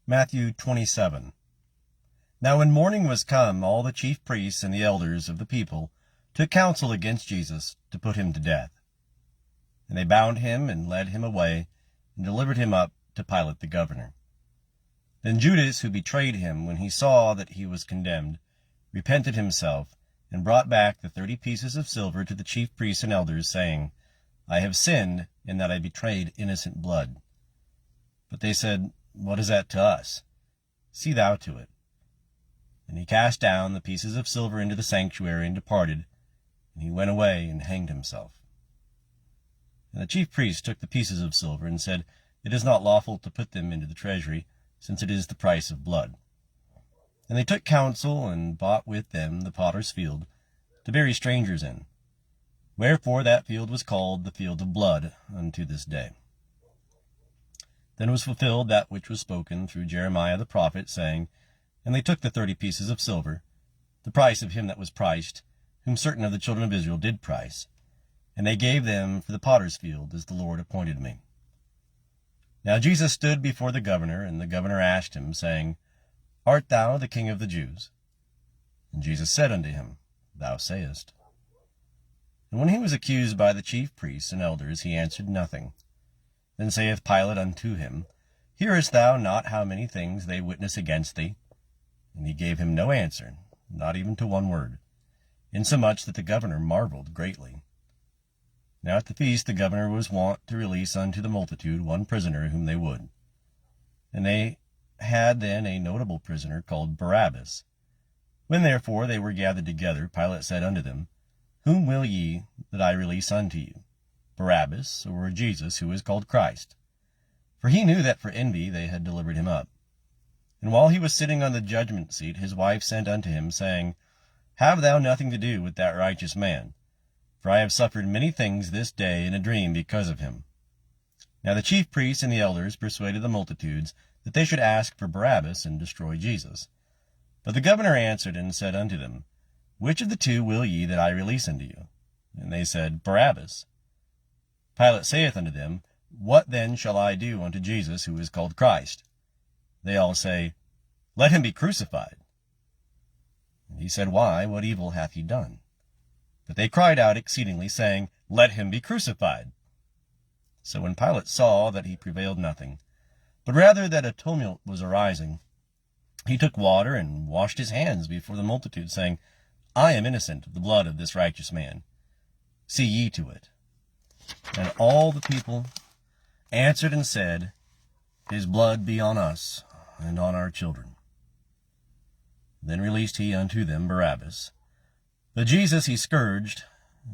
Matthew 27. Now when morning was come, all the chief priests and the elders of the people took counsel against Jesus to put him to death. And they bound him and led him away and delivered him up to Pilate the governor. Then Judas, who betrayed him, when he saw that he was condemned, repented himself and brought back the 30 pieces of silver to the chief priests and elders, saying, I have sinned in that I betrayed innocent blood. But they said, What is that to us? See thou to it. And he cast down the pieces of silver into the sanctuary and departed, and he went away and hanged himself. And the chief priests took the pieces of silver and said, It is not lawful to put them into the treasury, since it is the price of blood. And they took counsel and bought with them the potter's field, to bury strangers in. Wherefore that field was called the field of blood unto this day. Then was fulfilled that which was spoken through Jeremiah the prophet, saying, And they took the 30 pieces of silver, the price of him that was priced, whom certain of the children of Israel did price, and they gave them for the potter's field, as the Lord appointed me. Now Jesus stood before the governor, and the governor asked him, saying, Art thou the King of the Jews? And Jesus said unto him, Thou sayest. And when he was accused by the chief priests and elders, he answered nothing. Then saith Pilate unto him, Hearest thou not how many things they witness against thee? And he gave him no answer, not even to one word, insomuch that the governor marveled greatly. Now at the feast the governor was wont to release unto the multitude one prisoner whom they would. And they had then a notable prisoner called Barabbas. When therefore they were gathered together, Pilate said unto them, Whom will ye that I release unto you, Barabbas, or Jesus, who is called Christ? For he knew that for envy they had delivered him up. And while he was sitting on the judgment seat, his wife sent unto him, saying, Have thou nothing to do with that righteous man, for I have suffered many things this day in a dream because of him. Now the chief priests and the elders persuaded the multitudes that they should ask for Barabbas and destroy Jesus. But the governor answered and said unto them, Which of the two will ye that I release unto you? And they said, Barabbas. Pilate saith unto them, What then shall I do unto Jesus, who is called Christ? They all say, Let him be crucified. And he said, Why, what evil hath he done? But they cried out exceedingly, saying, Let him be crucified. So when Pilate saw that he prevailed nothing, but rather that a tumult was arising, he took water and washed his hands before the multitude, saying, I am innocent of the blood of this righteous man. See ye to it. And all the people answered and said, His blood be on us and on our children. Then released he unto them Barabbas, but Jesus he scourged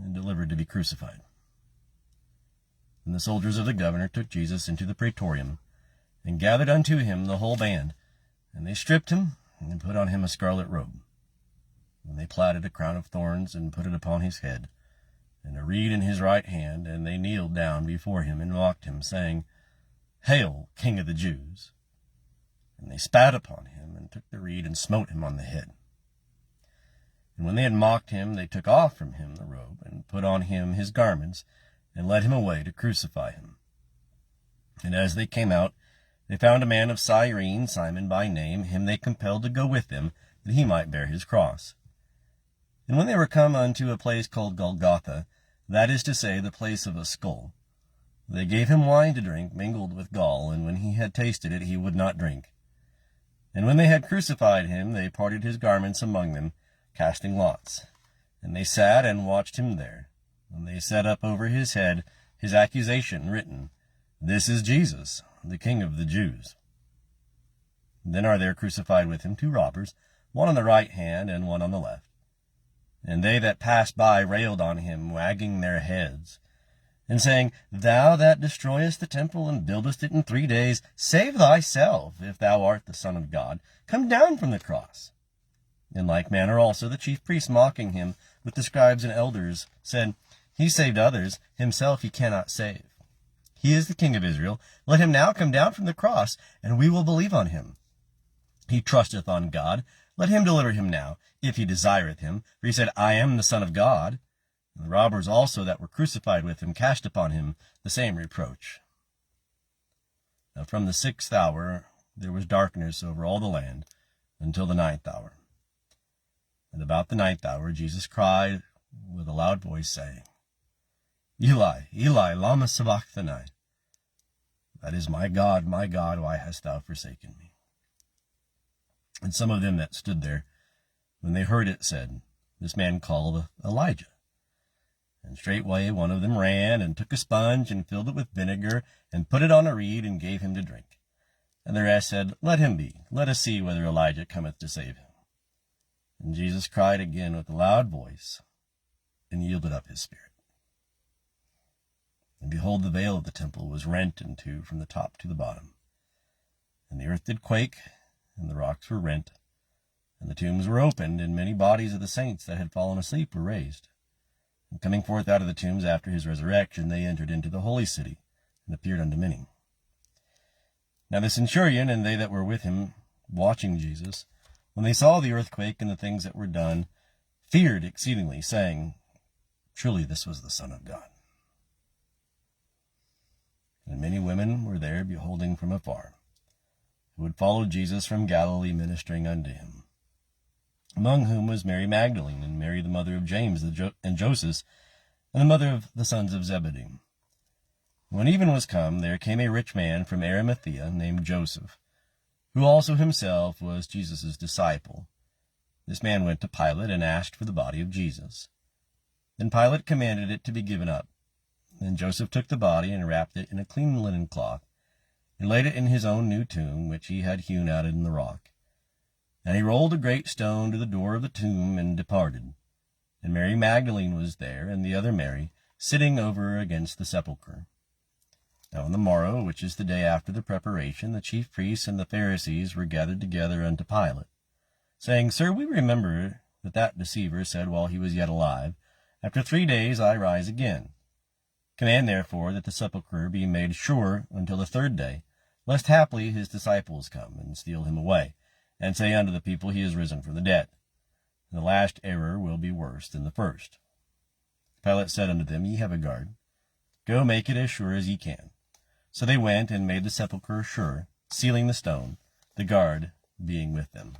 and delivered to be crucified. And the soldiers of the governor took Jesus into the praetorium, and gathered unto him the whole band, and they stripped him, and put on him a scarlet robe. And they platted a crown of thorns, and put it upon his head, and a reed in his right hand, and they kneeled down before him, and mocked him, saying, Hail, King of the Jews! And they spat upon him, and took the reed, and smote him on the head. And when they had mocked him, they took off from him the robe, and put on him his garments, and led him away to crucify him. And as they came out, they found a man of Cyrene, Simon by name. Him they compelled to go with them, that he might bear his cross. And when they were come unto a place called Golgotha, that is to say, the place of a skull, they gave him wine to drink, mingled with gall, and when he had tasted it, he would not drink. And when they had crucified him, they parted his garments among them, casting lots. And they sat and watched him there. And they set up over his head his accusation written, This is Jesus, the King of the Jews. Then are there crucified with him 2 robbers, one on the right hand and one on the left. And they that passed by railed on him, wagging their heads, and saying, Thou that destroyest the temple and buildest it in 3 days, save thyself, if thou art the Son of God. Come down from the cross. In like manner also the chief priests, mocking him with the scribes and elders, said, He saved others, himself he cannot save. He is the King of Israel. Let him now come down from the cross, and we will believe on him. He trusteth on God. Let him deliver him now, if he desireth him. For he said, I am the Son of God. And the robbers also that were crucified with him cast upon him the same reproach. Now from the 6th hour there was darkness over all the land until the 9th hour. And about the 9th hour Jesus cried with a loud voice, saying, Eli, Eli, lama sabachthani? That is, my God, why hast thou forsaken me? And some of them that stood there, when they heard it, said, This man called Elijah. And straightway one of them ran, and took a sponge, and filled it with vinegar, and put it on a reed, and gave him to drink. And the rest said, Let him be. Let us see whether Elijah cometh to save him. And Jesus cried again with a loud voice, and yielded up his spirit. And behold, the veil of the temple was rent in two from the top to the bottom. And the earth did quake, and the rocks were rent, and the tombs were opened, and many bodies of the saints that had fallen asleep were raised. And coming forth out of the tombs after his resurrection, they entered into the holy city, and appeared unto many. Now the centurion and they that were with him, watching Jesus, when they saw the earthquake and the things that were done, feared exceedingly, saying, Truly this was the Son of God. And many women were there beholding from afar, who had followed Jesus from Galilee, ministering unto him, among whom was Mary Magdalene, and Mary the mother of James and Joseph, and the mother of the sons of Zebedee. When even was come, there came a rich man from Arimathea, named Joseph, who also himself was Jesus' disciple. This man went to Pilate, and asked for the body of Jesus. Then Pilate commanded it to be given up. Then Joseph took the body, and wrapped it in a clean linen cloth, and laid it in his own new tomb, which he had hewn out in the rock. And he rolled a great stone to the door of the tomb, and departed. And Mary Magdalene was there, and the other Mary, sitting over against the sepulchre. Now on the morrow, which is the day after the preparation, the chief priests and the Pharisees were gathered together unto Pilate, saying, Sir, we remember that deceiver said while he was yet alive, After 3 days I rise again. Command therefore that the sepulchre be made sure until the 3rd day, lest haply his disciples come, and steal him away, and say unto the people, He is risen from the dead. And the last error will be worse than the first. Pilate said unto them, Ye have a guard. Go make it as sure as ye can. So they went and made the sepulchre sure, sealing the stone, the guard being with them.